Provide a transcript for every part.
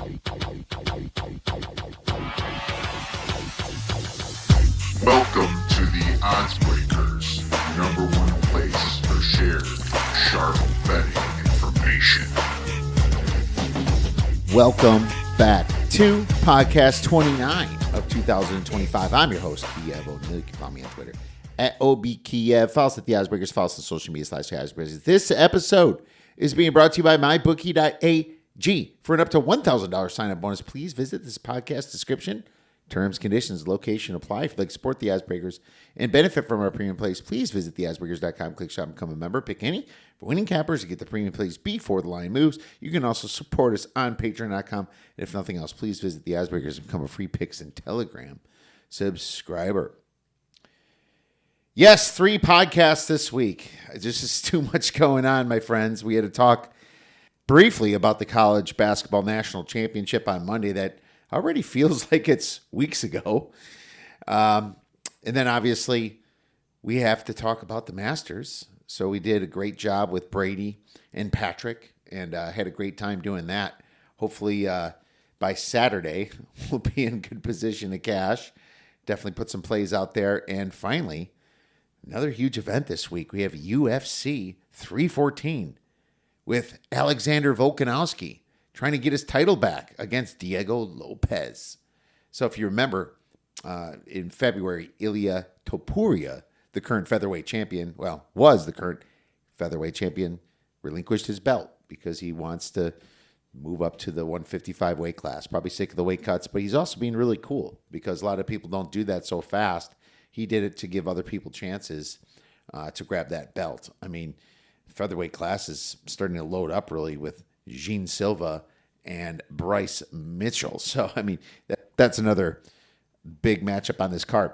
Welcome to the Odds Breakers, number one place for shared, sharp betting information. Welcome back to podcast 29 of 2025. I'm your host, Kiev. You can follow me on Twitter at OBKiev. Follow us at the Odds Breakers. Follow us on social media /Odds Breakers. This episode is being brought to you by MyBookie.ag. For an up to $1,000 sign-up bonus, please visit this podcast description. Terms, conditions, location apply. If you'd like to support the Odds Breakers and benefit from our premium plays, please visit theoddsbreakers.com, click shop, and become a member. Pick any for winning cappers to get the premium plays before the line moves. You can also support us on patreon.com. And if nothing else, please visit the Odds Breakers and become a free Picks and Telegram subscriber. Yes, 3 podcasts this week. Just is too much going on, my friends. We had to talk briefly about the college basketball national championship on Monday that already feels like it's weeks ago. And then obviously we have to talk about the Masters. So we did a great job with Brady and Patrick and had a great time doing that. Hopefully by Saturday we'll be in good position to cash. Definitely put some plays out there. And finally, another huge event this week. We have UFC 314 with Alexander Volkanovski trying to get his title back against Diego Lopez. So if you remember, in February, Ilia Topuria, the current featherweight champion, was the current featherweight champion, relinquished his belt because he wants to move up to the 155 weight class. Probably sick of the weight cuts, but he's also being really cool because a lot of people don't do that so fast. He did it to give other people chances to grab that belt. I mean, featherweight class is starting to load up really with Jean Silva and Bryce Mitchell. So, I mean, that's another big matchup on this card.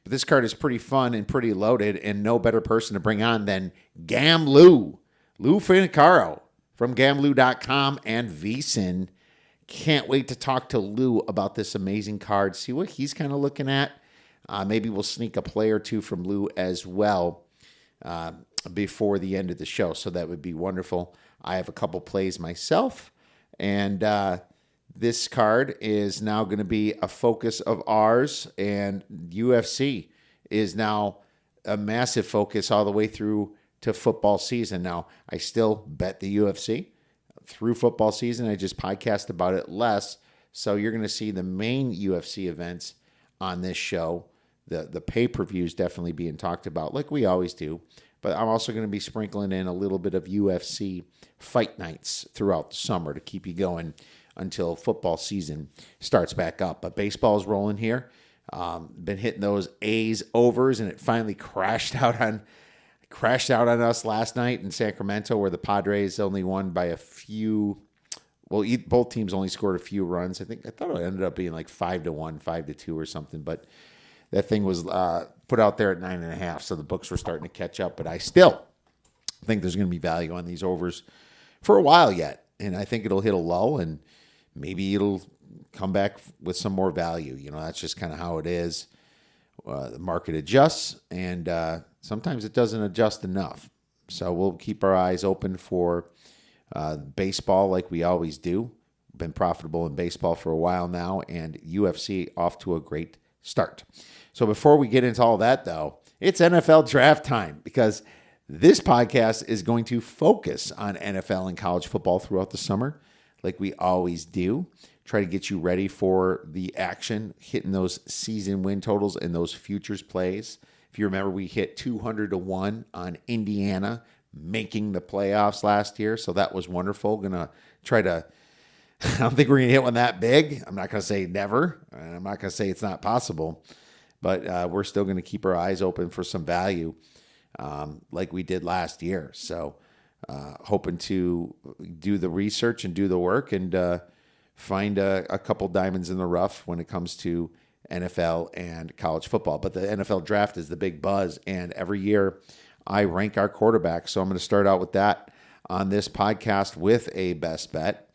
But this card is pretty fun and pretty loaded, and no better person to bring on than Lou Finocchiaro from Gamblou.com and VSiN. Can't wait to talk to Lou about this amazing card, see what he's kind of looking at. Maybe we'll sneak a play or two from Lou as well before the end of the show. So that would be wonderful. I have a couple plays myself, and this card is now going to be a focus of ours, and UFC is now a massive focus all the way through to football season. Now, I still bet the UFC through football season. I just podcast about it less, so you're going to see the main UFC events on this show. The pay-per-views definitely being talked about like we always do. But I'm also going to be sprinkling in a little bit of UFC fight nights throughout the summer to keep you going until football season starts back up. But baseball's rolling here. Been hitting those A's overs, and it finally crashed out on us last night in Sacramento, where the Padres only won by a few. Well, both teams only scored a few runs. I thought it ended up being like 5-1, 5-2 or something, but that thing was put out there at 9.5, so the books were starting to catch up. But I still think there's going to be value on these overs for a while yet, and I think it'll hit a lull, and maybe it'll come back with some more value. You know, that's just kind of how it is. The market adjusts, and sometimes it doesn't adjust enough. So we'll keep our eyes open for baseball like we always do. Been profitable in baseball for a while now, and UFC off to a great start. So before we get into all that, though, it's NFL draft time, because this podcast is going to focus on NFL and college football throughout the summer, like we always do. Try to get you ready for the action, hitting those season win totals and those futures plays. If you remember, we hit 200-1 on Indiana making the playoffs last year, so that was wonderful. Gonna try to I don't think we're going to hit one that big. I'm not going to say never, and I'm not going to say it's not possible, but we're still going to keep our eyes open for some value like we did last year. So hoping to do the research and do the work and find a couple diamonds in the rough when it comes to NFL and college football. But the NFL draft is the big buzz, and every year I rank our quarterbacks. So I'm going to start out with that on this podcast with a best bet.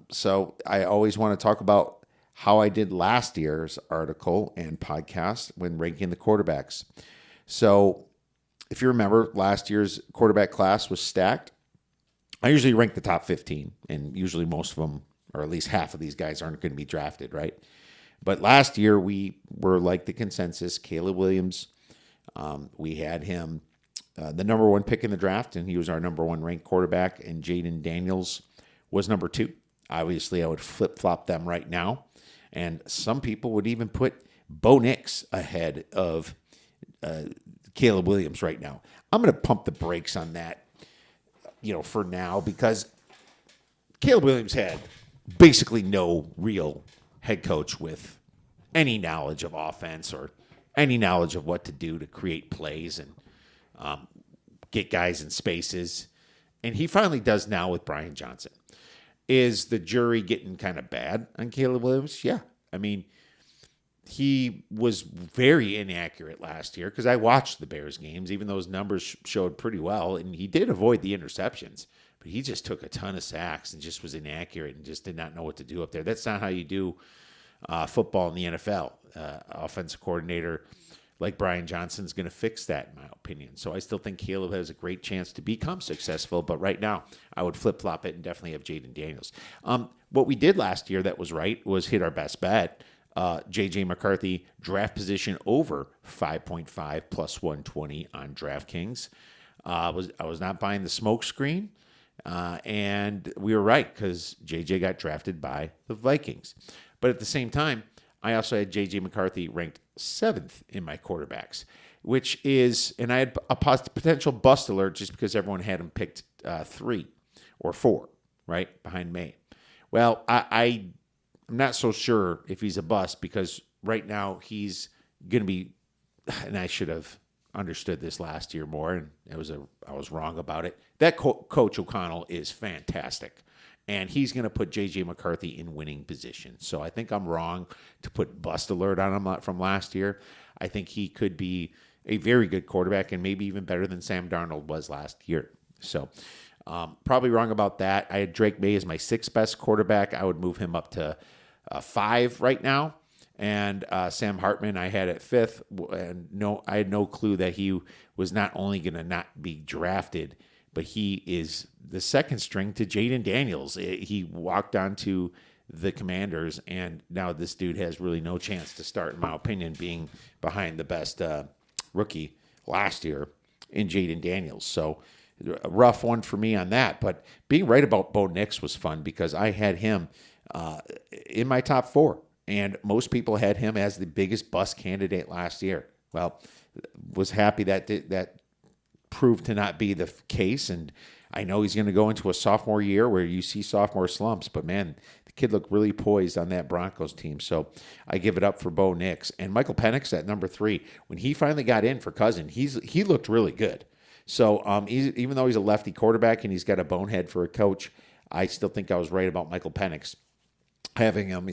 So I always want to talk about how I did last year's article and podcast when ranking the quarterbacks. So if you remember, last year's quarterback class was stacked. I usually rank the top 15, and usually most of them or at least half of these guys aren't going to be drafted, right? But last year we were like the consensus. Caleb Williams, we had him the number one pick in the draft, and he was our number one ranked quarterback. And Jaden Daniels was number two. Obviously, I would flip-flop them right now. And some people would even put Bo Nix ahead of Caleb Williams right now. I'm going to pump the brakes on that, for now, because Caleb Williams had basically no real head coach with any knowledge of offense or any knowledge of what to do to create plays and get guys in spaces. And he finally does now with Brian Johnson. Is the jury getting kind of bad on Caleb Williams? Yeah. I mean, he was very inaccurate last year because I watched the Bears games, even though his numbers showed pretty well, and he did avoid the interceptions. But he just took a ton of sacks and just was inaccurate and just did not know what to do up there. That's not how you do football in the NFL. Offensive coordinator like Brian Johnson is going to fix that, in my opinion. So I still think Caleb has a great chance to become successful. But right now, I would flip-flop it and definitely have Jaden Daniels. What we did last year that was right was hit our best bet. J.J. McCarthy draft position over 5.5 plus 120 on DraftKings. I was not buying the smoke screen. And we were right because J.J. got drafted by the Vikings. But at the same time, I also had J.J. McCarthy ranked 7th in my quarterbacks, which is, and I had a potential bust alert just because everyone had him picked 3 or 4, right, behind May. Well, I'm not so sure if he's a bust because right now he's going to be, and I should have understood this last year more, and I was wrong about it. That Coach O'Connell is fantastic. And he's going to put J.J. McCarthy in winning position. So I think I'm wrong to put bust alert on him from last year. I think he could be a very good quarterback and maybe even better than Sam Darnold was last year. So probably wrong about that. I had Drake May as my 6th best quarterback. I would move him up to 5 right now. And Sam Hartman I had at 5th. And I had no clue that he was not only going to not be drafted, but he is the second string to Jaden Daniels. He walked onto the Commanders, and now this dude has really no chance to start, in my opinion, being behind the best rookie last year in Jaden Daniels. So a rough one for me on that. But being right about Bo Nix was fun because I had him in my top 4, and most people had him as the biggest bust candidate last year. Well, was happy that proved to not be the case, and I know he's going to go into a sophomore year where you see sophomore slumps, but man, the kid looked really poised on that Broncos team, so I give it up for Bo Nix. And Michael Penix at number 3, when he finally got in for Cousin, he looked really good. So even though he's a lefty quarterback and he's got a bonehead for a coach, I still think I was right about Michael Penix having him,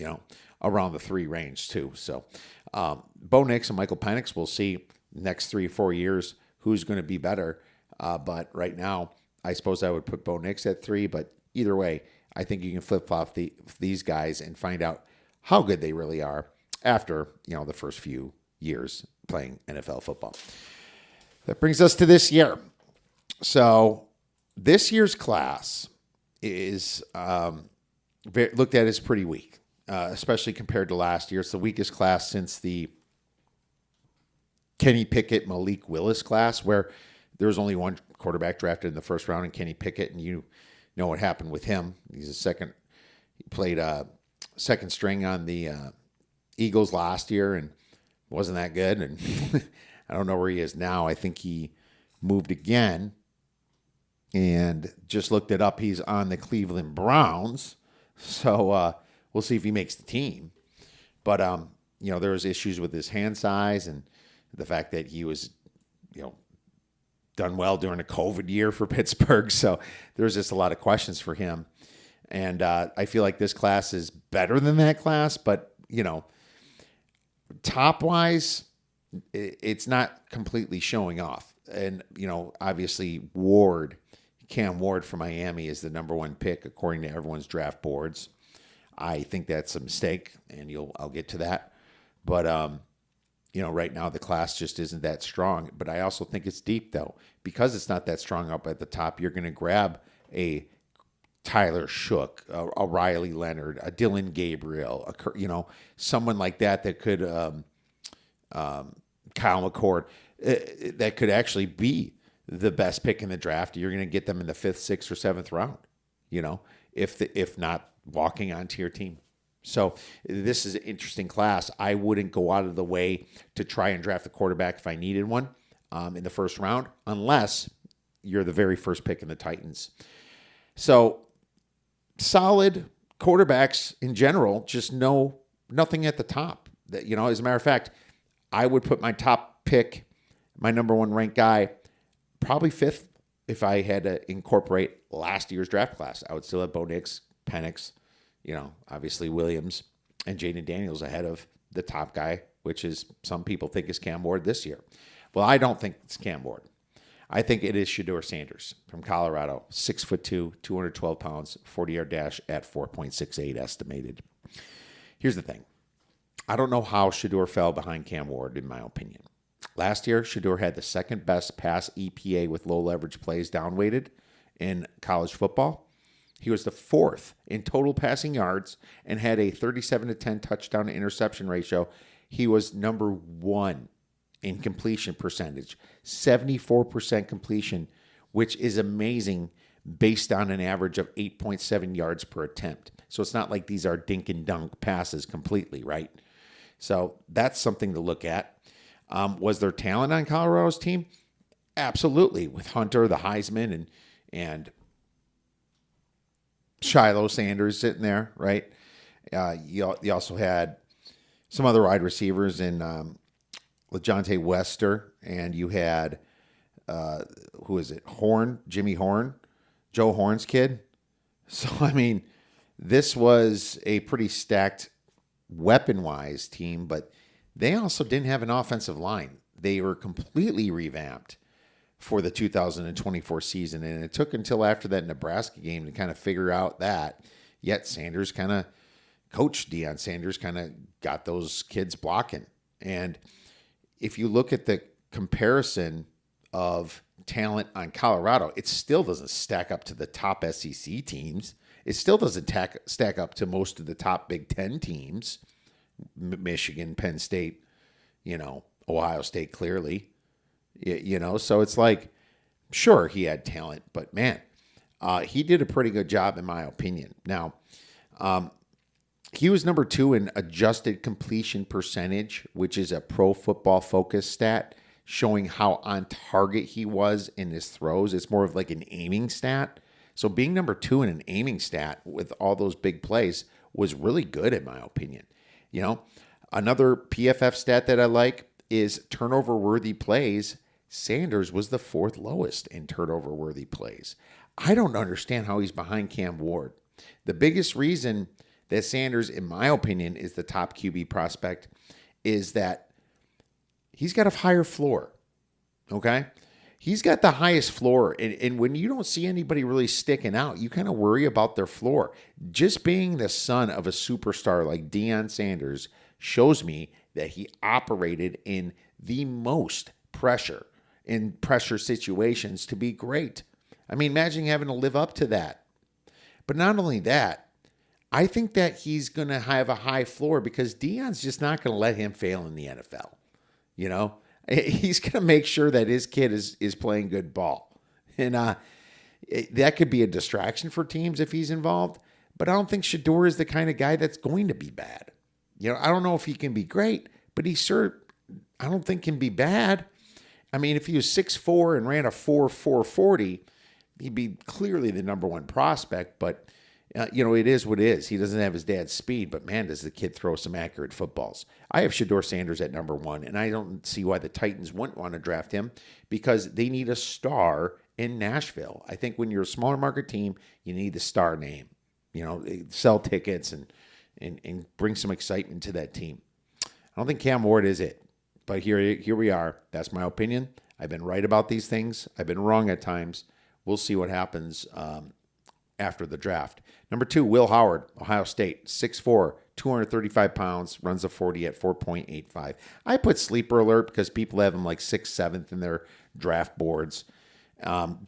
around the 3 range too. So Bo Nix and Michael Penix, we'll see next 3 or 4 years who's going to be better. But right now, I suppose I would put Bo Nix at 3. But either way, I think you can flip-flop these guys and find out how good they really are after, the first few years playing NFL football. That brings us to this year. So this year's class is looked at as pretty weak, especially compared to last year. It's the weakest class since the Kenny Pickett, Malik Willis class, where there was only one quarterback drafted in the first round, and Kenny Pickett, and you know what happened with him. He played second string on the Eagles last year and wasn't that good. And I don't know where he is now. I think he moved again and just looked it up. He's on the Cleveland Browns. So we'll see if he makes the team. But, there was issues with his hand size and the fact that he was, done well during the COVID year for Pittsburgh. So there's just a lot of questions for him. And I feel like this class is better than that class. But, top-wise, it's not completely showing off. And, obviously Cam Ward from Miami is the number 1 pick according to everyone's draft boards. I think that's a mistake, and I'll get to that. But, right now the class just isn't that strong. But I also think it's deep, though. Because it's not that strong up at the top, you're going to grab a Tyler Shook, a Riley Leonard, a Dylan Gabriel, someone like that could, Kyle McCord, that could actually be the best pick in the draft. You're going to get them in the 5th, 6th, or 7th round, if not walking onto your team. So this is an interesting class. I wouldn't go out of the way to try and draft a quarterback if I needed one in the first round, unless you're the very first pick in the Titans. So solid quarterbacks in general, just nothing at the top. That, as a matter of fact, I would put my top pick, my number 1 ranked guy, probably 5th if I had to incorporate last year's draft class. I would still have Bo Nix, Penix, obviously Williams and Jaden Daniels ahead of the top guy, which is some people think is Cam Ward this year. Well, I don't think it's Cam Ward. I think it is Shedeur Sanders from Colorado, 6'2", 212 pounds, 40-yard dash at 4.68 estimated. Here's the thing. I don't know how Shedeur fell behind Cam Ward, in my opinion. Last year, Shedeur had the second best pass EPA with low leverage plays downweighted in college football. He was the 4th in total passing yards and had a 37-10 touchdown to interception ratio. He was number 1 in completion percentage, 74% completion, which is amazing based on an average of 8.7 yards per attempt. So it's not like these are dink and dunk passes completely, right? So that's something to look at. Was there talent on Colorado's team? Absolutely, with Hunter, the Heisman, and Shiloh Sanders sitting there, right? You also had some other wide receivers in LeJontay Wester, and you had, who is it? Jimmy Horn, Joe Horn's kid. So, this was a pretty stacked weapon-wise team, but they also didn't have an offensive line. They were completely revamped for the 2024 season, and it took until after that Nebraska game to kind of figure out that. Yet Sanders Coach Deion Sanders kind of got those kids blocking. And if you look at the comparison of talent on Colorado, it still doesn't stack up to the top SEC teams. It still doesn't stack up to most of the top Big Ten teams, Michigan, Penn State, Ohio State, clearly. So it's like, sure, he had talent, but man, he did a pretty good job in my opinion. Now, he was number 2 in adjusted completion percentage, which is a Pro Football Focus stat showing how on target he was in his throws. It's more of like an aiming stat. So being number 2 in an aiming stat with all those big plays was really good in my opinion. Another PFF stat that I like is turnover-worthy plays. Sanders was the 4th lowest in turnover-worthy plays. I don't understand how he's behind Cam Ward. The biggest reason that Sanders, in my opinion, is the top QB prospect is that he's got a higher floor, okay? He's got the highest floor, and when you don't see anybody really sticking out, you kind of worry about their floor. Just being the son of a superstar like Deion Sanders shows me that he operated in the most pressure in pressure situations to be great. Imagine having to live up to that. But not only that, I think that he's going to have a high floor because Deion's just not going to let him fail in the NFL. He's going to make sure that his kid is playing good ball. And that could be a distraction for teams if he's involved. But I don't think Shedeur is the kind of guy that's going to be bad. I don't know if he can be great, but I don't think can be bad. If he was 6'4" and ran a 4.40, he'd be clearly the number 1 prospect. But, it is what it is. He doesn't have his dad's speed, but man, does the kid throw some accurate footballs. I have Shedeur Sanders at number 1, and I don't see why the Titans wouldn't want to draft him because they need a star in Nashville. I think when you're a smaller market team, you need the star name. Sell tickets and bring some excitement to that team. I don't think Cam Ward is it. But here we are. That's my opinion. I've been right about these things. I've been wrong at times. We'll see what happens after the draft. Number 2, Will Howard, Ohio State, 6'4", 235 pounds, runs a 40 at 4.85. I put sleeper alert because people have him like 6th, 7th in their draft boards.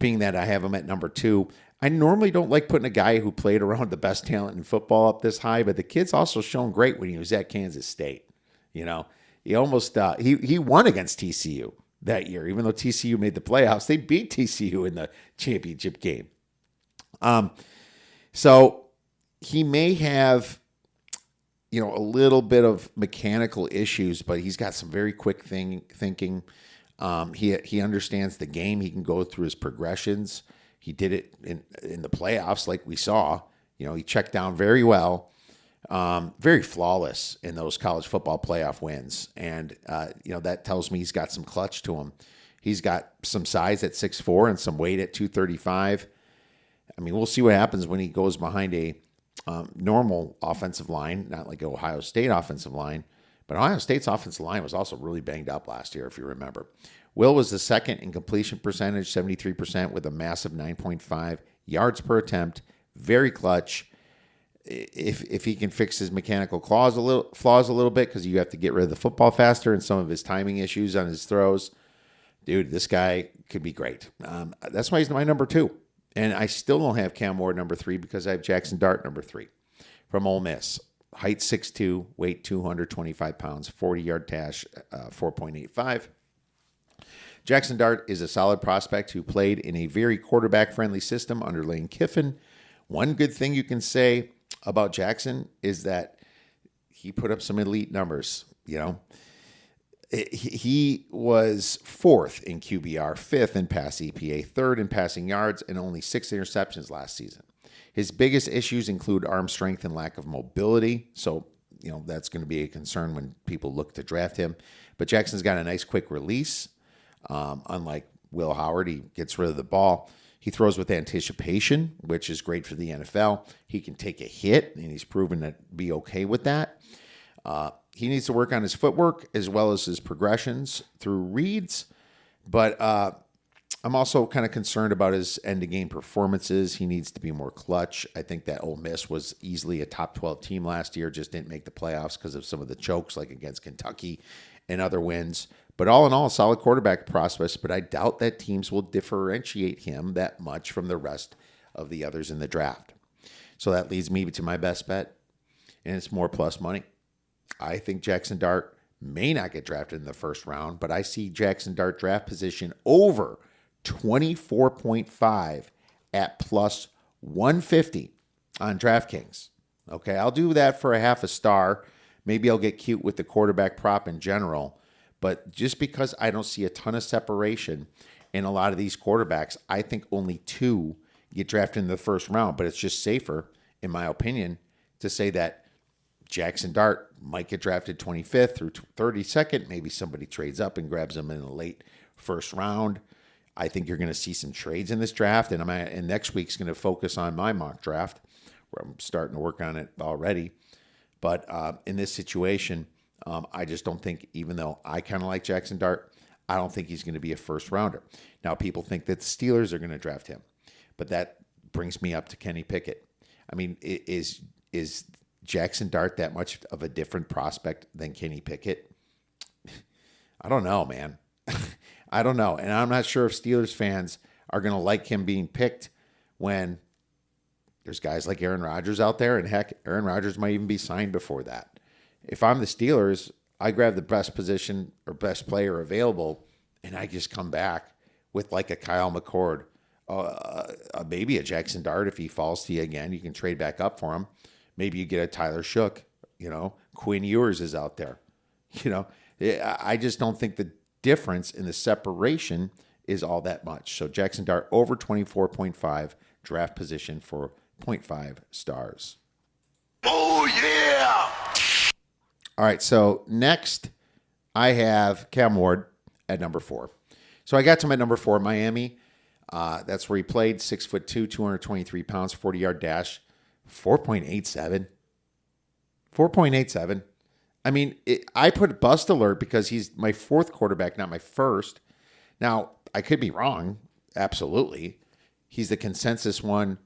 Being that I have him at number 2, I normally don't like putting a guy who played around the best talent in football up this high, but the kid's also shown great when he was at Kansas State. You know, he almost he won against TCU that year, even though TCU made the playoffs. They beat TCU in the championship game. So he may have, a little bit of mechanical issues, but he's got some very quick thinking. He understands the game. He can go through his progressions. He did it in the playoffs, like we saw. He checked down very well, very flawless in those college football playoff wins. And, that tells me he's got some clutch to him. He's got some size at 6'4" and some weight at 235. I mean, we'll see what happens when he goes behind a normal offensive line, not like Ohio State offensive line. But Ohio State's offensive line was also really banged up last year, if you remember. Will was the second in completion percentage, 73%, with a massive 9.5 yards per attempt. Very clutch. If he can fix his mechanical flaws a little bit, because you have to get rid of the football faster and some of his timing issues on his throws, dude, this guy could be great. That's why he's my number 2. And I still don't have Cam Ward number 3 because I have Jackson Dart number 3 from Ole Miss. Height 6'2", weight 225 pounds, 40-yard dash, 4.85. Jackson Dart is a solid prospect who played in a very quarterback-friendly system under Lane Kiffin. One good thing you can say about Jackson is that he put up some elite numbers. He was 4th in QBR, 5th in pass EPA, 3rd in passing yards, and only 6 interceptions last season. His biggest issues include arm strength and lack of mobility. So, that's going to be a concern when people look to draft him. But Jackson's got a nice quick release. Unlike Will Howard, he gets rid of the ball. He throws with anticipation, which is great for the NFL. He can take a hit, and he's proven to be okay with that. He needs to work on his footwork as well as his progressions through reads. But I'm also kind of concerned about his end-of-game performances. He needs to be more clutch. I think that Ole Miss was easily a top 12 team last year, just didn't make the playoffs because of some of the chokes, like against Kentucky and other wins. But all in all, solid quarterback prospects, but I doubt that teams will differentiate him that much from the rest of the others in the draft. So that leads me to my best bet, and it's more plus money. I think Jackson Dart may not get drafted in the first round, but I see Jackson Dart draft position over 24.5 at plus 150 on DraftKings. Okay, I'll do that for a half a star. Maybe I'll get cute with the quarterback prop in general. But just because I don't see a ton of separation in a lot of these quarterbacks, I think only 2 get drafted in the first round. But it's just safer, in my opinion, to say that Jackson Dart might get drafted 25th through 32nd. Maybe somebody trades up and grabs him in the late first round. I think you're going to see some trades in this draft. And next week's going to focus on my mock draft, where I'm starting to work on it already. But in this situation, I just don't think, even though I kind of like Jackson Dart, I don't think he's going to be a first rounder. Now, people think that the Steelers are going to draft him, but that brings me up to Kenny Pickett. I mean, is Jackson Dart that much of a different prospect than Kenny Pickett? I don't know, man. I don't know. And I'm not sure if Steelers fans are going to like him being picked when there's guys like Aaron Rodgers out there, and heck, Aaron Rodgers might even be signed before that. If I'm the Steelers, I grab the best position or best player available, and I just come back with like a Kyle McCord, maybe a Jackson Dart. If he falls to you again, you can trade back up for him. Maybe you get a Tyler Shook. Quinn Ewers is out there. I just don't think the difference in the separation is all that much. So Jackson Dart over 24.5 draft position for 0.5 stars. Oh, yeah! All right, so next I have Cam Ward at number 4. So I got to my number 4, Miami. That's where he played, 6'2", 223 pounds, 40-yard dash, 4.87. 4.87. I mean, I put bust alert because he's my 4th quarterback, not my 1st. Now, I could be wrong. Absolutely. He's the consensus one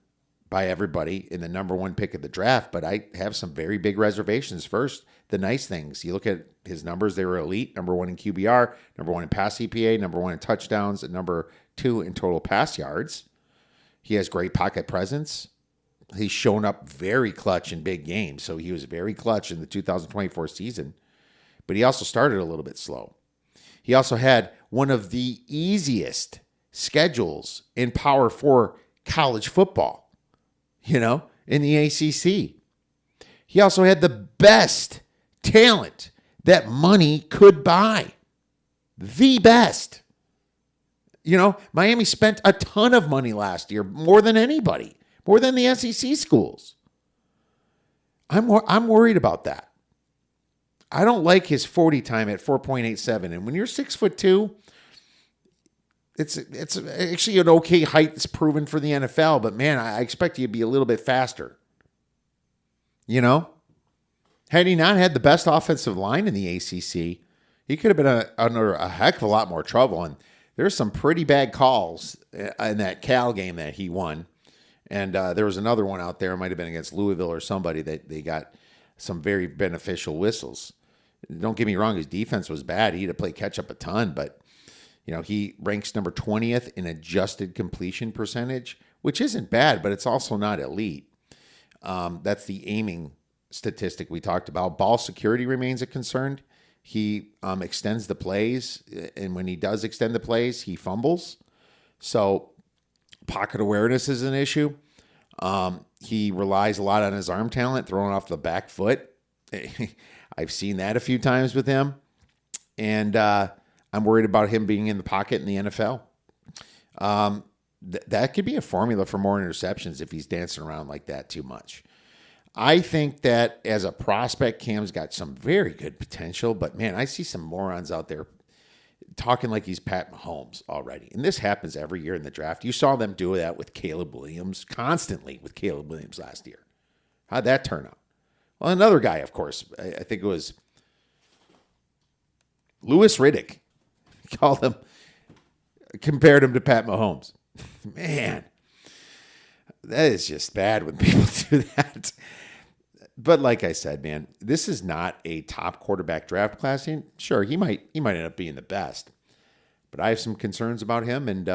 by everybody in the number 1 pick of the draft, but I have some very big reservations. First, the nice things. You look at his numbers, they were elite. Number 1 in QBR, number 1 in pass EPA, number 1 in touchdowns, and number 2 in total pass yards. He has great pocket presence. He's shown up very clutch in big games. So he was very clutch in the 2024 season. But he also started a little bit slow. He also had one of the easiest schedules in Power 4 college football, in the ACC. He also had the best talent that money could buy. The best. Miami spent a ton of money last year, more than anybody, more than the SEC schools. I'm worried about that. I don't like his 40 time at 4.87. And when you're 6'2", it's actually an okay height that's proven for the NFL. But man, I expect you to be a little bit faster. Had he not had the best offensive line in the ACC, he could have been under a heck of a lot more trouble. And there's some pretty bad calls in that Cal game that he won. And there was another one out there. It might have been against Louisville or somebody that they got some very beneficial whistles. Don't get me wrong. His defense was bad. He had to play catch up a ton. But, he ranks number 20th in adjusted completion percentage, which isn't bad, but it's also not elite. That's the aiming statistic we talked about. Ball security remains a concern. He extends the plays, and when he does extend the plays, he fumbles. So pocket awareness is an issue. He relies a lot on his arm talent, throwing off the back foot. I've seen that a few times with him, and I'm worried about him being in the pocket in the NFL. That could be a formula for more interceptions if he's dancing around like that too much. I think that as a prospect, Cam's got some very good potential, but man, I see some morons out there talking like he's Pat Mahomes already. And this happens every year in the draft. You saw them do that with Caleb Williams, constantly with Caleb Williams last year. How'd that turn out? Well, another guy, of course, I think it was Louis Riddick. Compared him to Pat Mahomes. Man, that is just bad when people do that. But like I said, man, this is not a top quarterback draft class. And sure, he might end up being the best. But I have some concerns about him, and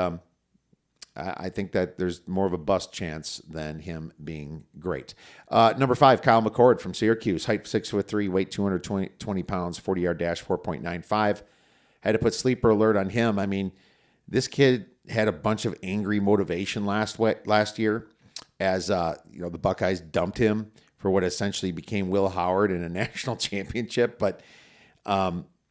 I think that there's more of a bust chance than him being great. Number 5, Kyle McCord from Syracuse. Height 6'3", weight 220 pounds, 40-yard dash 4.95. Had to put sleeper alert on him. I mean, this kid had a bunch of angry motivation last year as the Buckeyes dumped him for what essentially became Will Howard in a national championship. But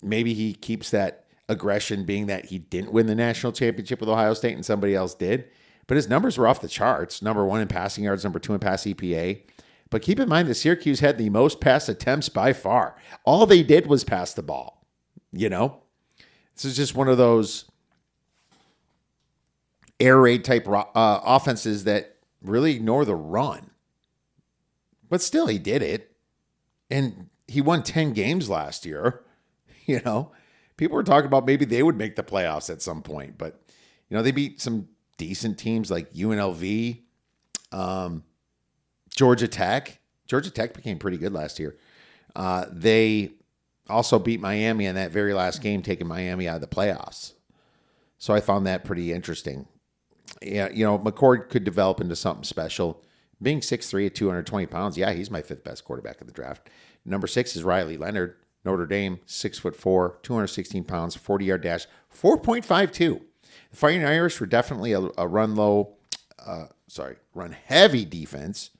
maybe he keeps that aggression, being that he didn't win the national championship with Ohio State and somebody else did. But his numbers were off the charts. Number 1 in passing yards, number 2 in pass EPA. But keep in mind that Syracuse had the most pass attempts by far. All they did was pass the ball. This is just one of those air raid type offenses that really ignore the run. But still, he did it. And he won 10 games last year. People were talking about maybe they would make the playoffs at some point. But, they beat some decent teams like UNLV, Georgia Tech. Georgia Tech became pretty good last year. They also beat Miami in that very last game, taking Miami out of the playoffs. So I found that pretty interesting. Yeah, McCord could develop into something special. Being 6'3" at 220 pounds, yeah, he's my 5th best quarterback of the draft. Number 6 is Riley Leonard, Notre Dame, 6'4", 216 pounds, 40-yard dash, 4.52. The Fighting Irish were definitely a run heavy defense,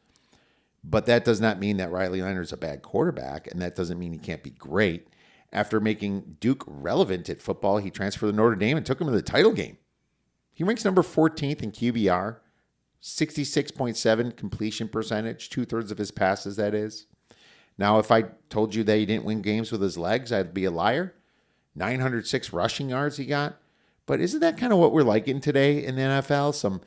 but that does not mean that Riley Leonard's a bad quarterback, and that doesn't mean he can't be great. After making Duke relevant at football, he transferred to Notre Dame and took him to the title game. He ranks number 14th in QBR, 66.7 completion percentage, 2/3 of his passes, that is. Now, if I told you that he didn't win games with his legs, I'd be a liar. 906 rushing yards he got. But isn't that kind of what we're liking today in the NFL? Some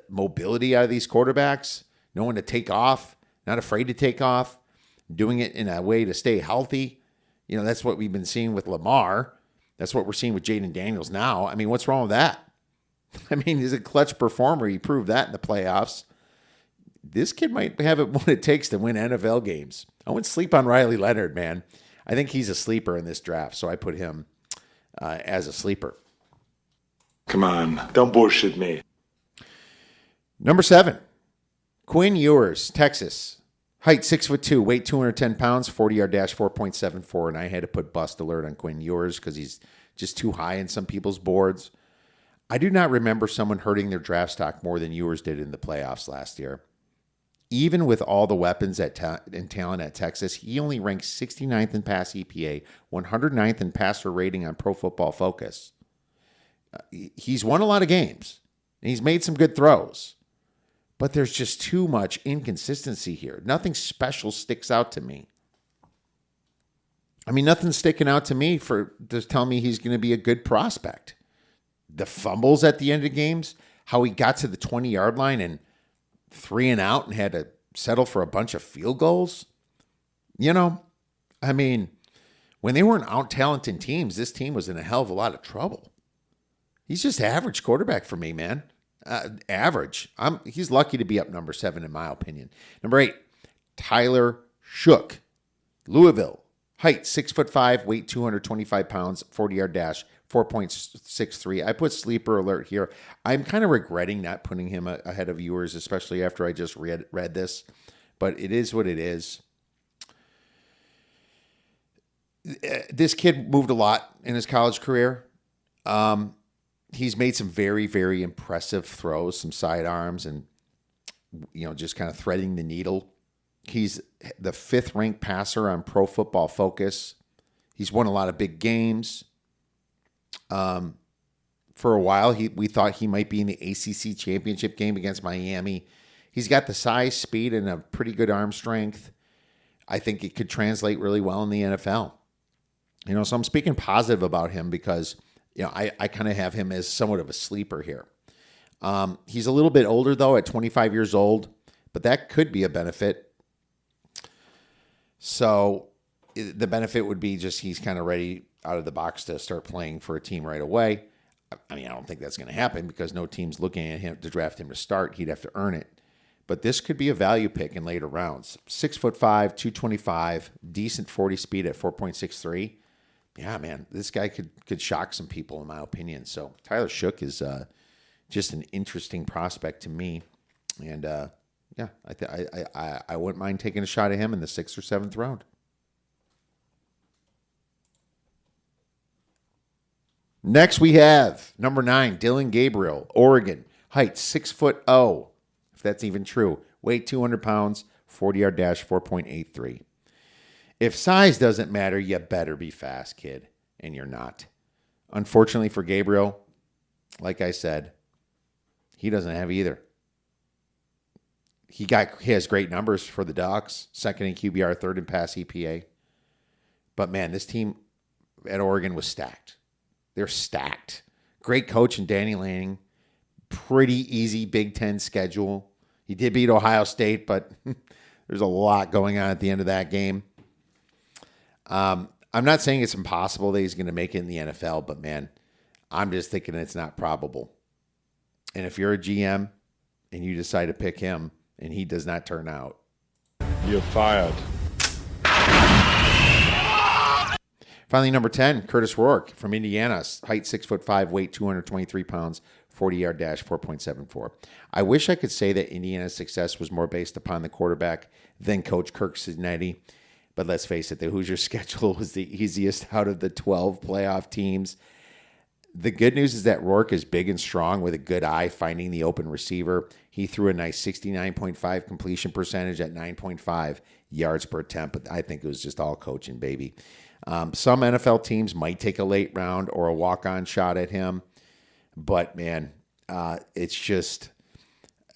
mobility out of these quarterbacks, knowing to take off, not afraid to take off, doing it in a way to stay healthy. That's what we've been seeing with Lamar. That's what we're seeing with Jaden Daniels now. I mean, what's wrong with that? I mean, he's a clutch performer. He proved that in the playoffs. This kid might have what it takes to win NFL games. I wouldn't sleep on Riley Leonard, man. I think he's a sleeper in this draft, so I put him as a sleeper. Come on, don't bullshit me. Number 7, Quinn Ewers, Texas. Height 6'2", weight 210 pounds, 40-yard dash 4.74. And I had to put bust alert on Quinn Ewers because he's just too high in some people's boards. I do not remember someone hurting their draft stock more than Ewers did in the playoffs last year. Even with all the weapons and talent at Texas, he only ranked 69th in pass EPA, 109th in passer rating on Pro Football Focus. He's won a lot of games, and he's made some good throws. But there's just too much inconsistency here. Nothing special sticks out to me. I mean, nothing's sticking out to me to tell me he's going to be a good prospect. The fumbles at the end of games, how he got to the 20-yard line and 3 and out and had to settle for a bunch of field goals. I mean, when they weren't out-talented teams, this team was in a hell of a lot of trouble. He's just average quarterback for me, man. Average. He's lucky to be up number 7, in my opinion. Number 8, Tyler Shook, Louisville. Height 6'5", weight 225 pounds, 40-yard dash 4.63. I put sleeper alert here. I'm kind of regretting not putting him ahead of Ewers, especially after I just read this. But it is what it is. This kid moved a lot in his college career. He's made some very, very impressive throws, some sidearms, and just kind of threading the needle. He's the 5th ranked passer on Pro Football Focus. He's won a lot of big games. For a while, we thought he might be in the ACC championship game against Miami. He's got the size, speed, and a pretty good arm strength. I think it could translate really well in the NFL. So I'm speaking positive about him because, I kind of have him as somewhat of a sleeper here. He's a little bit older, though, at 25 years old, but that could be a benefit. So the benefit would be just he's kind of ready out of the box to start playing for a team right away. I mean, I don't think that's going to happen because no team's looking at him to draft him to start. He'd have to earn it. But this could be a value pick in later rounds. 6'5", 225, decent 40 speed at 4.63. Yeah, man, this guy could shock some people, in my opinion. So Tyler Shook is just an interesting prospect to me. And I wouldn't mind taking a shot at him in the 6th or 7th round. Next, we have number 9, Dylan Gabriel, Oregon. Height 6'0", if that's even true. Weight 200 pounds, 40-yard dash 4.83. If size doesn't matter, you better be fast, kid. And you're not. Unfortunately for Gabriel, like I said, he doesn't have either. He has great numbers for the Ducks, 2nd in QBR, 3rd in pass EPA. But man, this team at Oregon was stacked. They're stacked. Great coach in Danny Lanning. Pretty easy Big Ten schedule. He did beat Ohio State, but there's a lot going on at the end of that game. I'm not saying it's impossible that he's going to make it in the NFL, but man, I'm just thinking it's not probable. And if you're a GM and you decide to pick him and he does not turn out, you're fired. Finally, number 10, Curtis Rourke from Indiana. Height 6'5", weight 223 pounds, 40-yard dash 4.74. I wish I could say that Indiana's success was more based upon the quarterback than Coach Kirk Cincinnati. But let's face it, the Hoosier schedule was the easiest out of the 12 playoff teams. The good news is that Rourke is big and strong with a good eye finding the open receiver. He threw a nice 69.5 completion percentage at 9.5 yards per attempt, but I think it was just all coaching, baby. Some NFL teams might take a late round or a walk-on shot at him, but man, it's just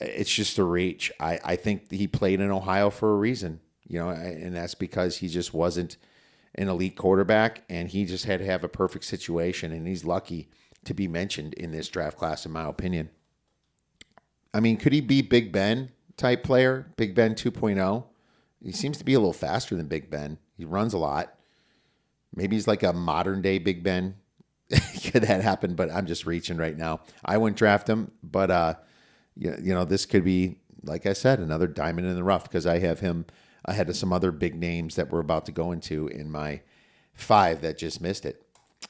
a reach. I think he played in Ohio for a reason, and that's because he just wasn't an elite quarterback, and he just had to have a perfect situation, and he's lucky to be mentioned in this draft class, in my opinion. I mean, could he be Big Ben type player, Big Ben 2.0? He seems to be a little faster than Big Ben. He runs a lot. Maybe he's like a modern day Big Ben. Could that happen? But I'm just reaching right now. I wouldn't draft him, but this could be, like I said, another diamond in the rough because I have him ahead of some other big names that we're about to go into in my 5 that just missed it.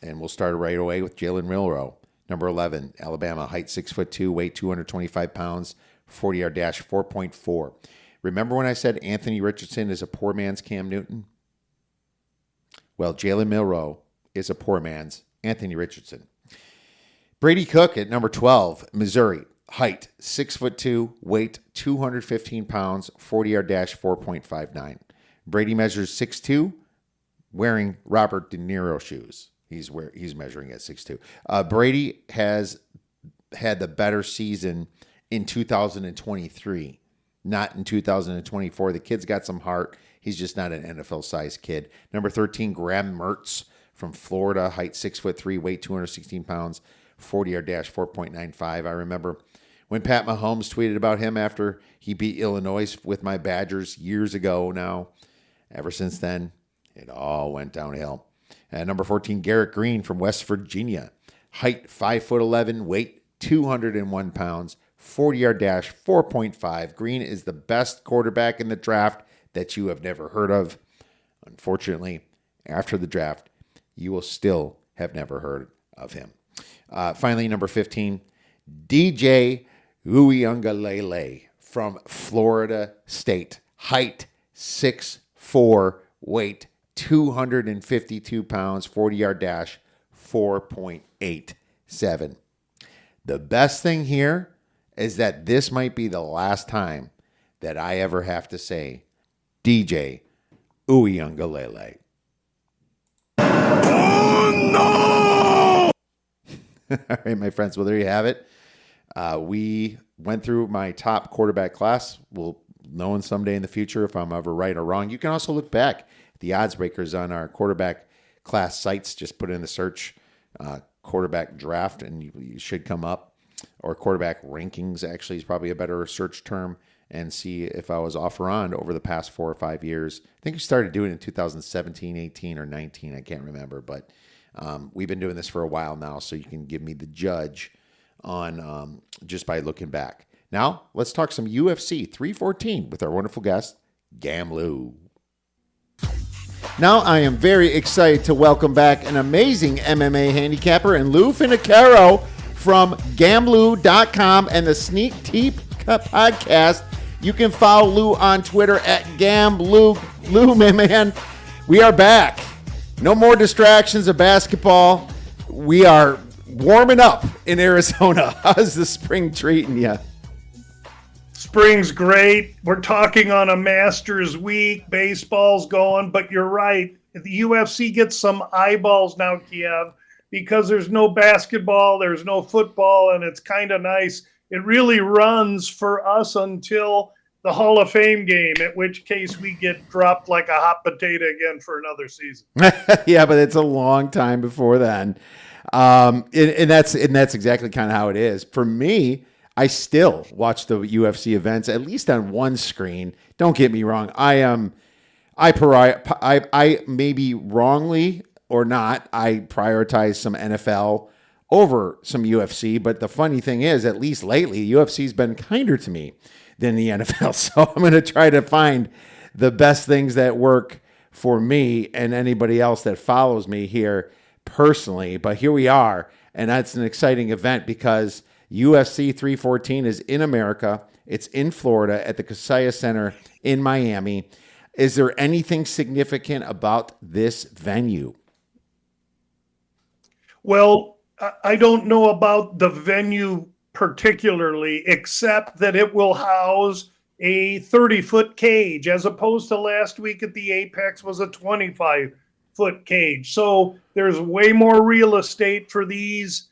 And we'll start right away with Jalen Milroe, number 11, Alabama, height 6'2", weight 225 pounds, 40-yard dash, 4.4. Remember when I said Anthony Richardson is a poor man's Cam Newton? Well, Jalen Milroe is a poor man's Anthony Richardson. Brady Cook at number 12, Missouri. Height, 6'2", weight 215 pounds, 40-yard dash, 4.59. Brady measures 6'2", wearing Robert De Niro shoes. He's measuring at 6'2". Brady has had the better season in 2023, not in 2024. The kid's got some heart. He's just not an NFL-sized kid. Number 13, Graham Mertz from Florida. Height 6'3", weight 216 pounds, 40-yard dash, 4.95. I remember when Pat Mahomes tweeted about him after he beat Illinois with my Badgers years ago now. Ever since then, it all went downhill. Number 14, Garrett Green from West Virginia. Height 5'11", weight 201 pounds, 40-yard dash, 4.5. Green is the best quarterback in the draft that you have never heard of. Unfortunately, after the draft, you will still have never heard of him. Finally, number 15, DJ Uiagalelei from Florida State. Height 6'4", weight 252 pounds, 40-yard dash, 4.87. The best thing here is that this might be the last time that I ever have to say DJ Uiagalelei. Oh, no! All right, my friends. Well, there you have it. We went through my top quarterback class. We'll know someday in the future if I'm ever right or wrong. You can also look back at the odds breakers on our quarterback class sites. Just put in the search quarterback draft and you should come up. Or quarterback rankings actually is probably a better search term, and see if I was off or on over the past 4 or 5 years. I think we started doing it in 2017, 18, or 19. I can't remember, but we've been doing this for a while now, so you can give me the judge on just by looking back. Now, let's talk some UFC 314 with our wonderful guest, Gamlu. Now, I am very excited to welcome back an amazing MMA handicapper and Lou Finocchiaro from Gamlu.com and the Sneak Teep podcast. You can follow Lou on Twitter at Gamlu. Lou, my man, we are back. No more distractions of basketball. We are warming up in Arizona. How's the spring treating you? Spring's great. We're talking on a Masters week. Baseball's going, but you're right. The UFC gets some eyeballs now, Kiev, because there's no basketball, there's no football, and it's kind of nice. It really runs for us until the Hall of Fame game, at which case we get dropped like a hot potato again for another season. Yeah, but it's a long time before then. And that's exactly kind of how it is. For me, I still watch the UFC events, at least on one screen. Don't get me wrong. I maybe wrongly or not, I prioritize some NFL over some UFC. But the funny thing is, at least lately, UFC's been kinder to me than the NFL. So I'm going to try to find the best things that work for me and anybody else that follows me here personally. But here we are, and that's an exciting event because UFC 314 is in America. It's in Florida at the Kaseya Center in Miami. Is there anything significant about this venue? Well, I don't know about the venue particularly, except that it will house a 30-foot cage, as opposed to last week at the Apex was a 25-foot cage. So there's way more real estate for these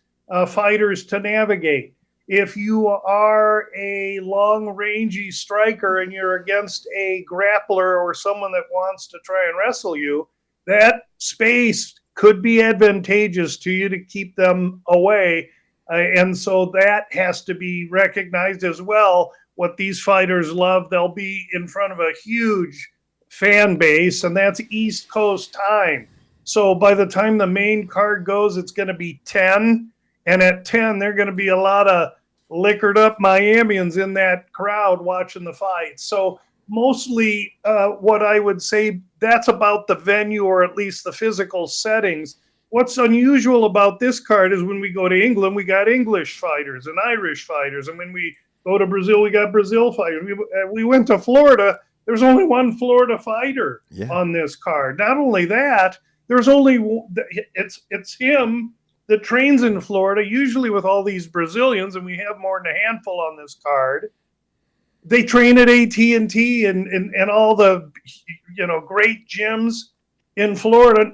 fighters to navigate. If you are a long-rangey striker and you're against a grappler or someone that wants to try and wrestle you, that space could be advantageous to you to keep them away. And so that has to be recognized as well. What these fighters love, they'll be in front of a huge fan base, and that's East Coast time. So by the time the main card goes, it's going to be 10. And at 10, there are going to be a lot of liquored up Miamians in that crowd watching the fight. So mostly what I would say, that's about the venue, or at least the physical settings. What's unusual about this card is when we go to England, we got English fighters and Irish fighters. And when we Go to Brazil, we got Brazil fighters. We went to Florida. There's only one Florida fighter on this card. Not only that, there's only it's him that trains in Florida, usually with all these Brazilians, and we have more than a handful on this card. They train at AT&T and all the great gyms in Florida.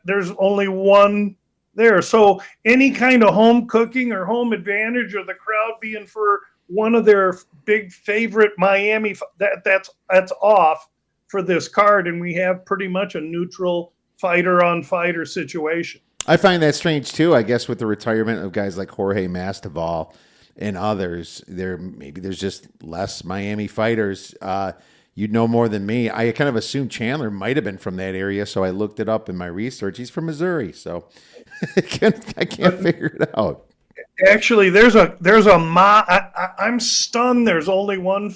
There's only one there. So any kind of home cooking or home advantage, or the crowd being for one of their big favorite Miami, that's off for this card, and we have pretty much a neutral fighter on fighter situation. I find that strange too. I guess with the retirement of guys like Jorge Masvidal and others, there's just less Miami fighters. You'd know more than me. I kind of assumed Chandler might have been from that area, so I looked it up in my research. He's from Missouri, so I can't figure it out. Actually, I'm stunned. There's only one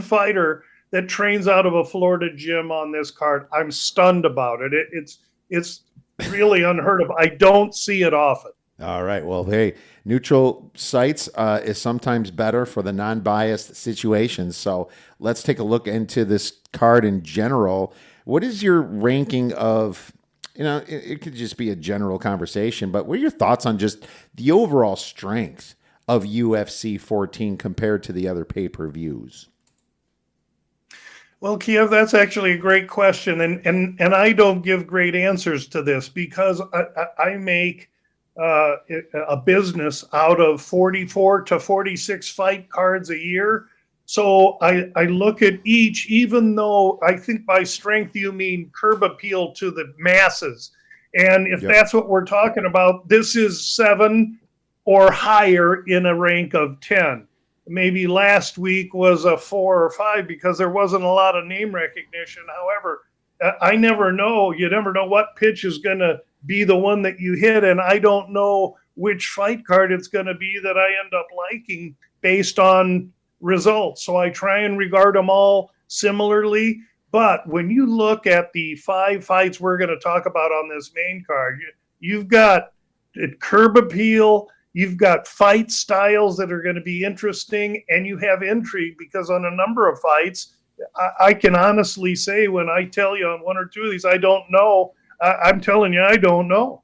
fighter that trains out of a Florida gym on this card. I'm stunned about it. It's really unheard of. I don't see it often. All right. Well, hey, neutral sites is sometimes better for the non-biased situations. So let's take a look into this card in general. What is your ranking of, it could just be a general conversation, but what are your thoughts on just the overall strength of UFC 14 compared to the other pay-per-views? Well, Kiev, that's actually a great question, and I don't give great answers to this because I make a business out of 44 to 46 fight cards a year. So I look at each, even though I think by strength you mean curb appeal to the masses. And if that's what we're talking about, this is 7 or higher in a rank of 10. Maybe last week was a 4 or 5 because there wasn't a lot of name recognition. However, I never know. You never know what pitch is going to be the one that you hit. And I don't know which fight card it's going to be that I end up liking based on results. So I try and regard them all similarly. But when you look at the 5 fights we're going to talk about on this main card, you've got curb appeal, you've got fight styles that are going to be interesting, and you have intrigue because on a number of fights, I can honestly say when I tell you on 1 or 2 of these, I don't know. I'm telling you, I don't know.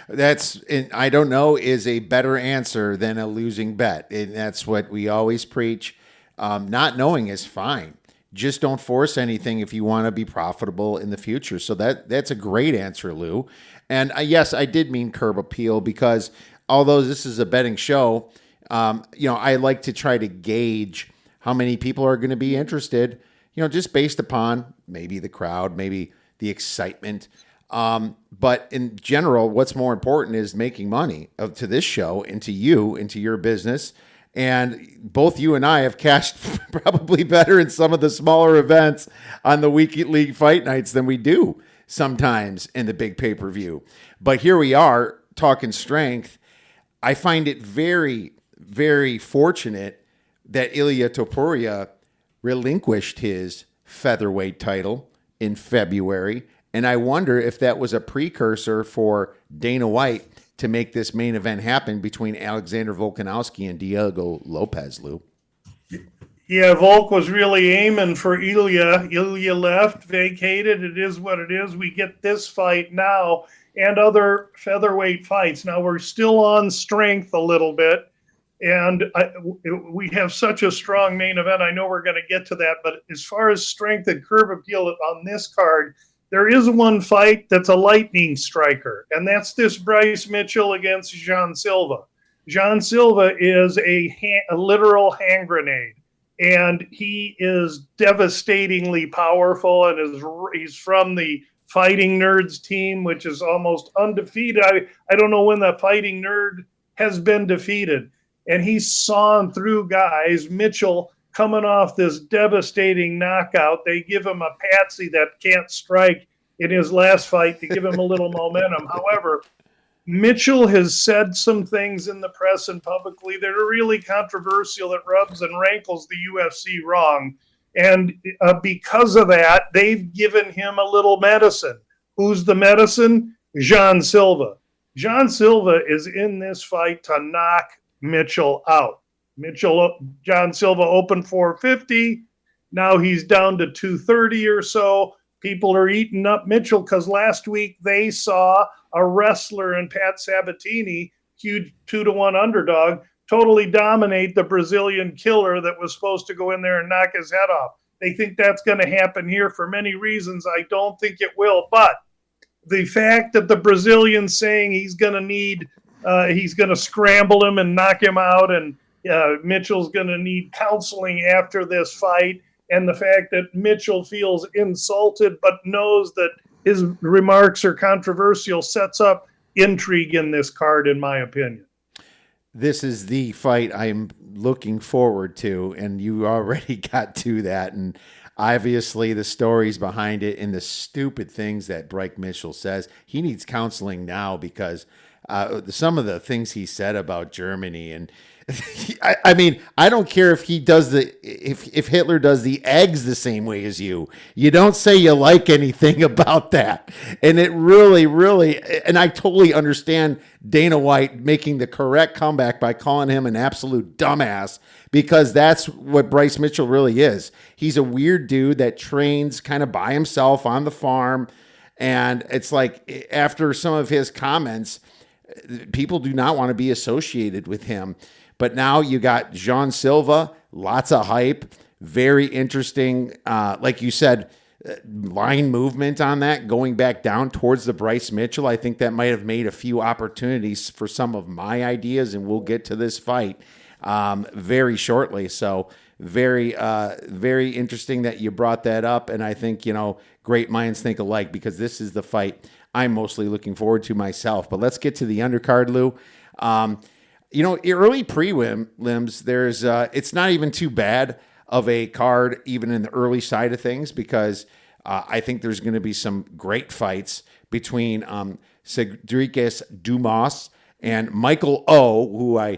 I don't know is a better answer than a losing bet. And that's what we always preach. Not knowing is fine. Just don't force anything if you want to be profitable in the future. So that's a great answer, Lou. And yes, I did mean curb appeal because although this is a betting show, I like to try to gauge how many people are going to be interested, just based upon maybe the crowd, maybe the excitement. But in general, what's more important is making money to this show, into your business. And both you and I have cashed probably better in some of the smaller events on the weekly fight nights than we do sometimes in the big pay-per-view. But here we are talking strength. I find it very, very fortunate that Ilia Topuria relinquished his featherweight title in February. And I wonder if that was a precursor for Dana White to make this main event happen between Alexander Volkanovski and Diego Lopez, Lou. Yeah, Volk was really aiming for Ilya. Ilya left, vacated. It is what it is. We get this fight now and other featherweight fights. Now we're still on strength a little bit. And we have such a strong main event. I know we're going to get to that. But as far as strength and curb appeal on this card, there is one fight that's a lightning striker, and that's this Bryce Mitchell against Jean Silva. Jean Silva is a literal hand grenade, and he is devastatingly powerful, and he's from the Fighting Nerds team, which is almost undefeated. I don't know when the Fighting Nerd has been defeated, and he's sawing through guys. Mitchell coming off this devastating knockout. They give him a patsy that can't strike in his last fight to give him a little momentum. However, Mitchell has said some things in the press and publicly that are really controversial, that rubs and rankles the UFC wrong. And because of that, they've given him a little medicine. Who's the medicine? Jean Silva. Jean Silva is in this fight to knock Mitchell out. John Silva opened 450. Now he's down to 230 or so. People are eating up Mitchell because last week they saw a wrestler in Pat Sabatini, huge 2-1 underdog, totally dominate the Brazilian killer that was supposed to go in there and knock his head off. They think that's going to happen here for many reasons. I don't think it will, but the fact that the Brazilian's saying he's going to scramble him and knock him out, and Mitchell's going to need counseling after this fight, and the fact that Mitchell feels insulted but knows that his remarks are controversial sets up intrigue in this card, in my opinion. This is the fight I'm looking forward to, and you already got to that. And obviously the stories behind it and the stupid things that Bryce Mitchell says. He needs counseling now because some of the things he said about Germany, and I mean, I don't care if he does if Hitler does the eggs the same way as you. You don't say you like anything about that. And it really, and I totally understand Dana White making the correct comeback by calling him an absolute dumbass, because that's what Bryce Mitchell really is. He's a weird dude that trains kind of by himself on the farm. And it's like, after some of his comments, people do not want to be associated with him. But now you got Jean Silva, lots of hype, very interesting. Like you said, line movement on that, going back down towards the Bryce Mitchell. I think that might have made a few opportunities for some of my ideas, and we'll get to this fight very shortly. So very interesting that you brought that up. And I think, great minds think alike, because this is the fight I'm mostly looking forward to myself. But let's get to the undercard, Lou. Early prelims, there's it's not even too bad of a card, even in the early side of things, because I think there's going to be some great fights between Cedric Dumas and Michael O, who I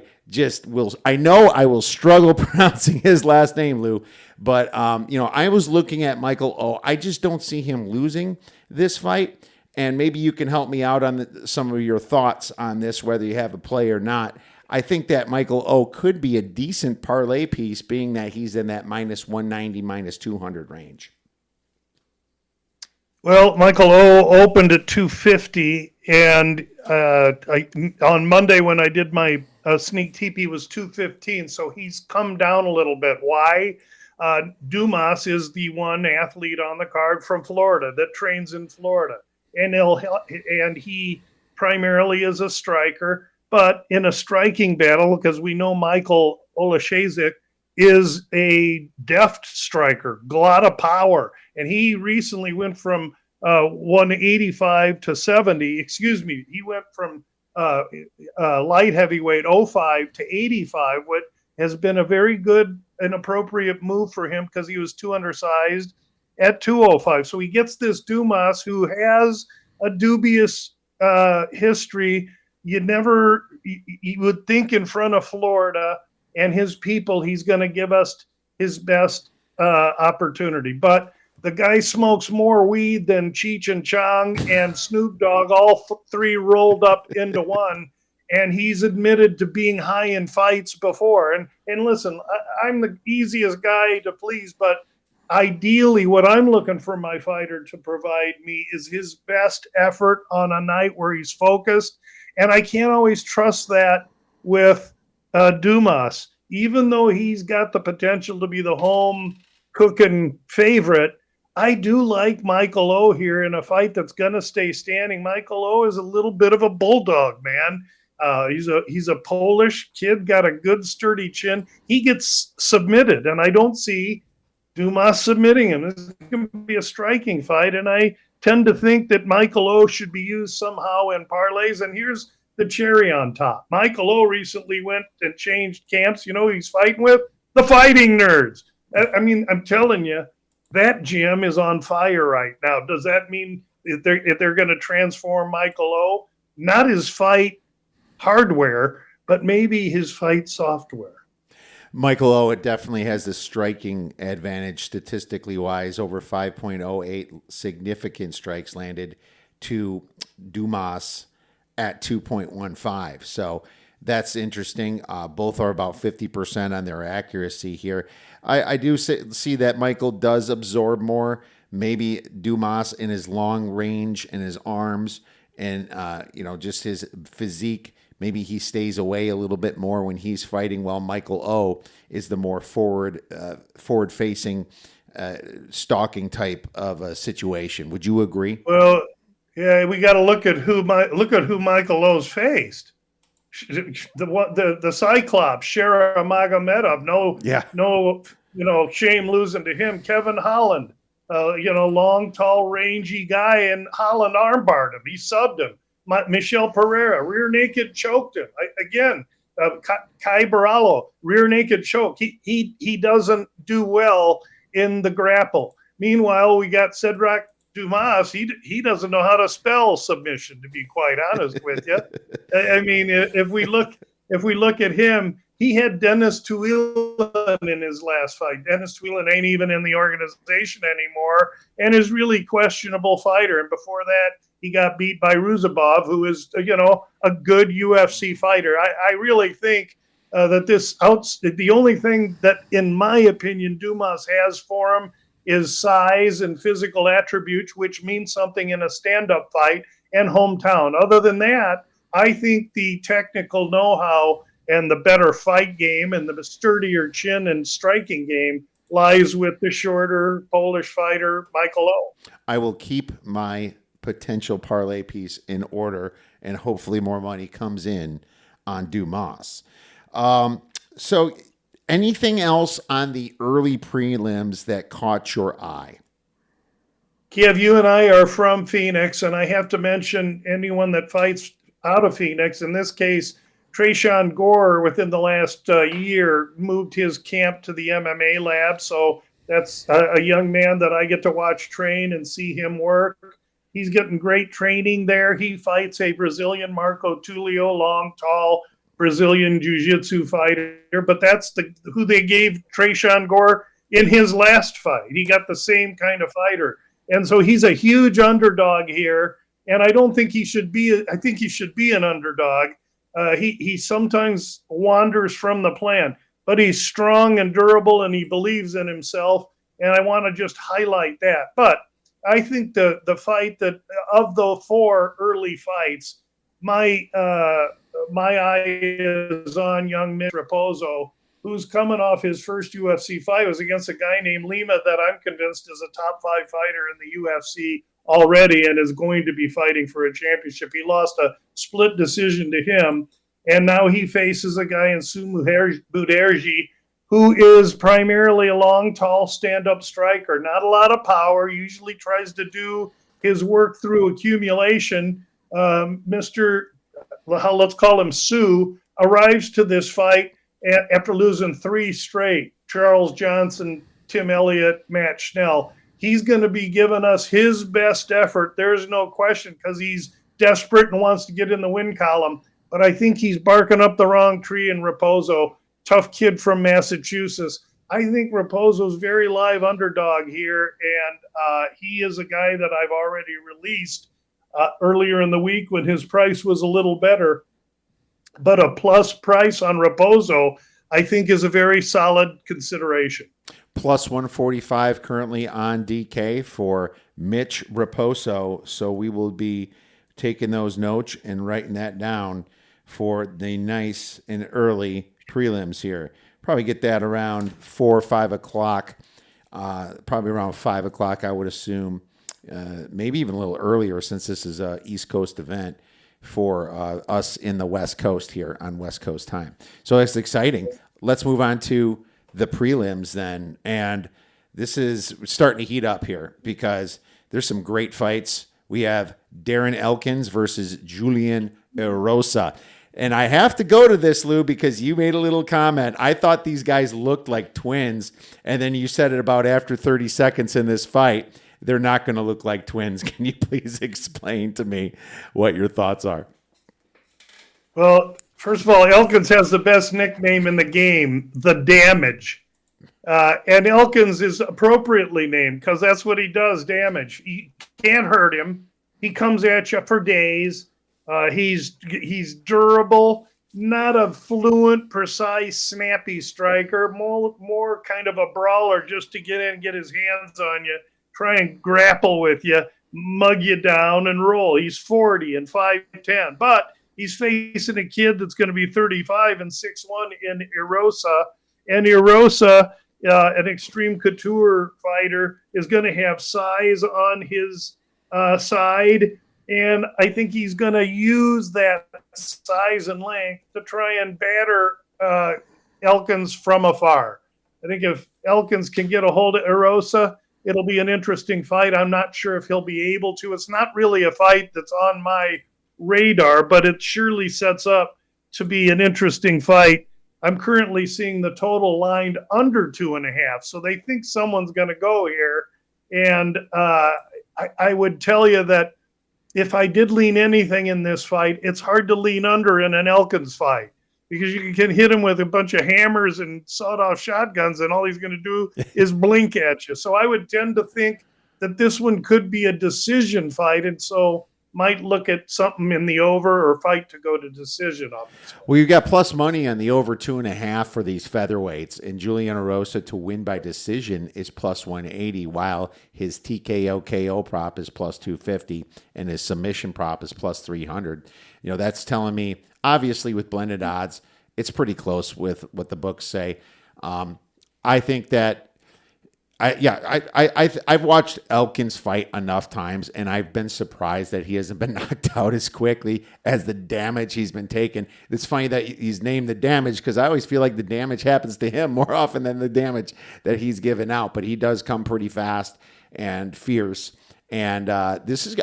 know I will struggle pronouncing his last name, Lou, but I was looking at Michael O. I just don't see him losing this fight, and maybe you can help me out on some of your thoughts on this, whether you have a play or not. I think that Michael O could be a decent parlay piece, being that he's in that minus 190, minus 200 range. Well, Michael O opened at 250, and on Monday when I did my Sneak Teep, he was 215, so he's come down a little bit. Why? Dumas is the one athlete on the card from Florida that trains in Florida, and he primarily is a striker. But in a striking battle, because we know Michael Oleksiejczuk is a deft striker, a lot of power. And he recently went from 185 to 70. Excuse me. He went from light heavyweight 05 to 85, what has been a very good and appropriate move for him, because he was too undersized at 205. So he gets this Dumas, who has a dubious history. You would think in front of Florida and his people, he's going to give us his best opportunity. But the guy smokes more weed than Cheech and Chong and Snoop Dogg, all three rolled up into one. And he's admitted to being high in fights before. And listen, I'm the easiest guy to please, but ideally what I'm looking for my fighter to provide me is his best effort on a night where he's focused. And I can't always trust that with Dumas, even though he's got the potential to be the home cooking favorite. I do like Michael O here in a fight that's going to stay standing. Michael O is a little bit of a bulldog, man. He's a Polish kid, got a good sturdy chin. He gets submitted, and I don't see Dumas submitting him. This is going to be a striking fight, and I tend to think that Michael O should be used somehow in parlays. And here's the cherry on top. Michael O recently went and changed camps. You know who he's fighting with? The Fighting Nerds. I mean, I'm telling you, that gym is on fire right now. Does that mean if they're going to transform Michael O? Not his fight hardware, but maybe his fight software. Michael O, it definitely has the striking advantage statistically wise, over 5.08 significant strikes landed to Dumas at 2.15. So That's interesting. Both are about 50% on their accuracy here. I do see that Michael does absorb more. Maybe Dumas in his long range and his arms and, just his physique. Maybe he stays away a little bit more when he's fighting, while Michael O is the more forward-facing, stalking type of a situation. Would you agree? Well, yeah, we got to look at who Michael O's faced. The Cyclops, Shera Magomedov. No shame losing to him. Kevin Holland, long, tall, rangy guy, and Holland armbarred him. He subbed him. Michel Pereira, rear naked choked him. Kai Barallo, rear naked choke. He doesn't do well in the grapple. Meanwhile, we got Cedric Dumas. He doesn't know how to spell submission, to be quite honest with you. I mean, if we look at him, he had Dennis Tuilen in his last fight. Dennis Tuilen ain't even in the organization anymore and is really questionable fighter. And before that, he got beat by Ruzabov, who is, a good UFC fighter. I really think that the only thing that, in my opinion, Dumas has for him is size and physical attributes, which means something in a stand-up fight, and hometown. Other than that, I think the technical know-how and the better fight game and the sturdier chin and striking game lies with the shorter Polish fighter, Michael O. I will keep my potential parlay piece in order, and hopefully more money comes in on Dumas. So anything else on the early prelims that caught your eye? Kiev, you and I are from Phoenix, and I have to mention anyone that fights out of Phoenix. In this case, Trayshawn Gore, within the last year, moved his camp to the MMA lab. So that's a young man that I get to watch train and see him work. He's getting great training there. He fights a Brazilian Marco Tulio, long, tall Brazilian jiu-jitsu fighter. But that's who they gave Trayshawn Gore in his last fight. He got the same kind of fighter. And so he's a huge underdog here. And I don't think he should be. I think he should be an underdog. He sometimes wanders from the plan, but he's strong and durable, and he believes in himself. And I want to just highlight that. But I think the fight that of the four early fights, my eye is on young Mitch Raposo, who's coming off his first UFC fight. It was against a guy named Lima that I'm convinced is a top 5 fighter in the UFC already and is going to be fighting for a championship. He lost a split decision to him, and now he faces a guy in Sumu Buderji, who is primarily a long, tall, stand-up striker. Not a lot of power, usually tries to do his work through accumulation. Let's call him Sue, arrives to this fight after losing 3 straight. Charles Johnson, Tim Elliott, Matt Schnell. He's going to be giving us his best effort. There's no question, because he's desperate and wants to get in the win column. But I think he's barking up the wrong tree in Raposo. Tough kid from Massachusetts. I think Raposo's very live underdog here, and he is a guy that I've already released earlier in the week when his price was a little better. But a plus price on Raposo, I think, is a very solid consideration. Plus 145 currently on DK for Mitch Raposo. So we will be taking those notes and writing that down for the nice and early prelims here. Probably get that around 4 or 5 o'clock. Probably around 5 o'clock, I would assume. Maybe even a little earlier, since this is a East Coast event for us in the West Coast here on West Coast time. So it's exciting. Let's move on to the prelims then. And this is starting to heat up here because there's some great fights. We have Darren Elkins versus Julian Erosa. And I have to go to this, Lou, because you made a little comment. I thought these guys looked like twins. And then you said it about after 30 seconds in this fight, they're not going to look like twins. Can you please explain to me what your thoughts are? Well, first of all, Elkins has the best nickname in the game, The Damage. And Elkins is appropriately named because that's what he does, damage. You can't hurt him. He comes at you for days. He's durable. not a fluent, precise, snappy striker, more kind of a brawler just to get in, get his hands on you, try and grapple with you, mug you down and roll. He's 40 and 5'10", but he's facing a kid that's going to be 35 and 6'1" in Erosa. And Erosa, an extreme couture fighter, is going to have size on his side. And I think he's going to use that size and length to try and batter Elkins from afar. I think if Elkins can get a hold of Erosa, it'll be an interesting fight. I'm not sure if he'll be able to. It's not really a fight that's on my radar, but it surely sets up to be an interesting fight. I'm currently seeing the total lined under 2.5, so they think someone's going to go here. And I would tell you that if I did lean anything in this fight, it's hard to lean under in an Elkins fight because you can hit him with a bunch of hammers and sawed-off shotguns, and all he's going to do is blink at you. So I would tend to think that this one could be a decision fight, and so might look at something in the over or fight to go to decision on this one. Well, you got plus money on the over 2.5 for these featherweights, and Julian Erosa to win by decision is plus 180, while his TKO KO prop is plus 250, and his submission prop is plus 300. You know, that's telling me, obviously, with blended odds, it's pretty close with what the books say. I think that I've watched Elkins fight enough times, and I've been surprised that he hasn't been knocked out as quickly as the damage he's been taking. It's funny that he's named the damage because I always feel like the damage happens to him more often than the damage that he's given out. But he does come pretty fast and fierce. And I think this is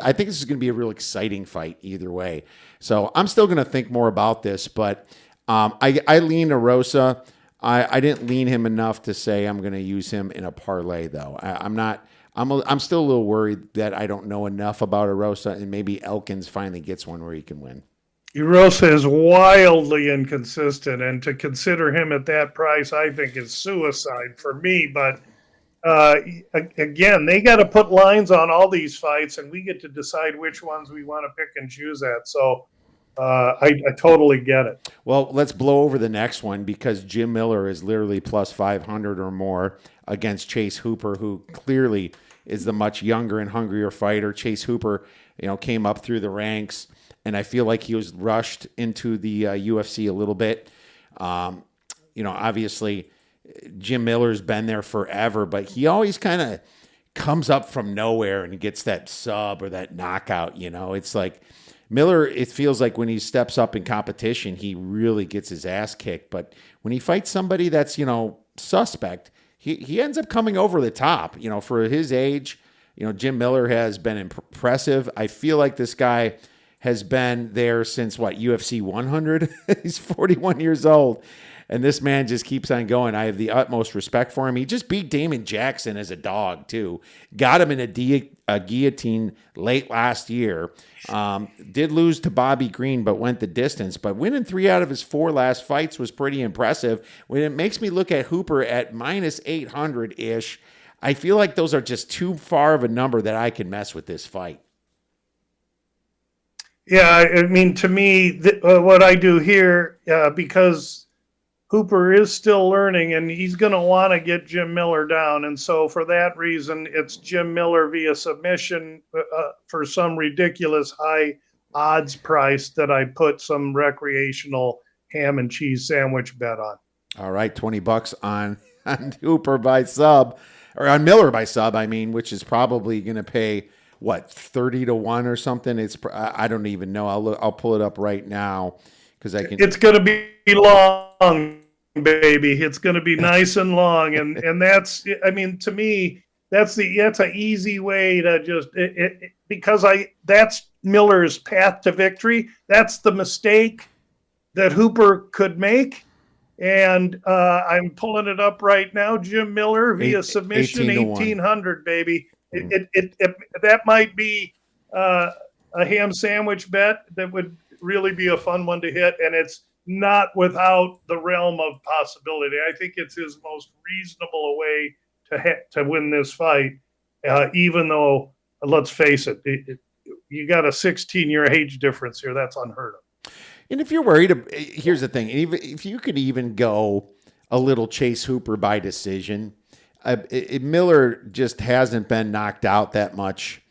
going to be a real exciting fight either way. So I'm still going to think more about this, but I lean Erosa. I didn't lean him enough to say I'm going to use him in a parlay, though. I'm still a little worried that I don't know enough about Erosa, and maybe Elkins finally gets one where he can win. Erosa is wildly inconsistent, and to consider him at that price, I think is suicide for me. But again, they got to put lines on all these fights, and we get to decide which ones we want to pick and choose at. So I totally get it. Well, let's blow over the next one because Jim Miller is literally plus 500 or more against Chase Hooper, who clearly is the much younger and hungrier fighter. Chase Hooper, came up through the ranks, and I feel like he was rushed into the UFC a little bit. Obviously, Jim Miller's been there forever, but he always kind of comes up from nowhere and gets that sub or that knockout. It's like Miller, it feels like when he steps up in competition, he really gets his ass kicked. But when he fights somebody that's, suspect, he ends up coming over the top. For his age, Jim Miller has been impressive. I feel like this guy has been there since, UFC 100? He's 41 years old. And this man just keeps on going. I have the utmost respect for him. He just beat Damon Jackson as a dog, too. Got him in a guillotine late last year. Did lose to Bobby Green, but went the distance. But winning 3 out of his 4 last fights was pretty impressive. When it makes me look at Hooper at minus 800-ish, I feel like those are just too far of a number that I can mess with this fight. Yeah, I mean, to me, what I do here, because Hooper is still learning, and he's going to want to get Jim Miller down. And so for that reason, it's Jim Miller via submission for some ridiculous high odds price that I put some recreational ham and cheese sandwich bet on. All right, $20 on Hooper by sub, or on Miller by sub, which is probably going to pay, 30-1 or something? I don't even know. I'll pull it up right now. It's going to be long, baby. It's going to be nice and long, and that's. I mean, to me, that's an easy way to just because that's Miller's path to victory. That's the mistake that Hooper could make, and I'm pulling it up right now. Jim Miller via submission, 1,800, baby. That might be a ham sandwich bet that would really be a fun one to hit, and it's not without the realm of possibility. I think it's his most reasonable way to win this fight, even though, let's face it, you got a 16-year age difference here. That's unheard of. And if you're worried, here's the thing. Even if you could even go a little Chase Hooper by decision, Miller just hasn't been knocked out that much.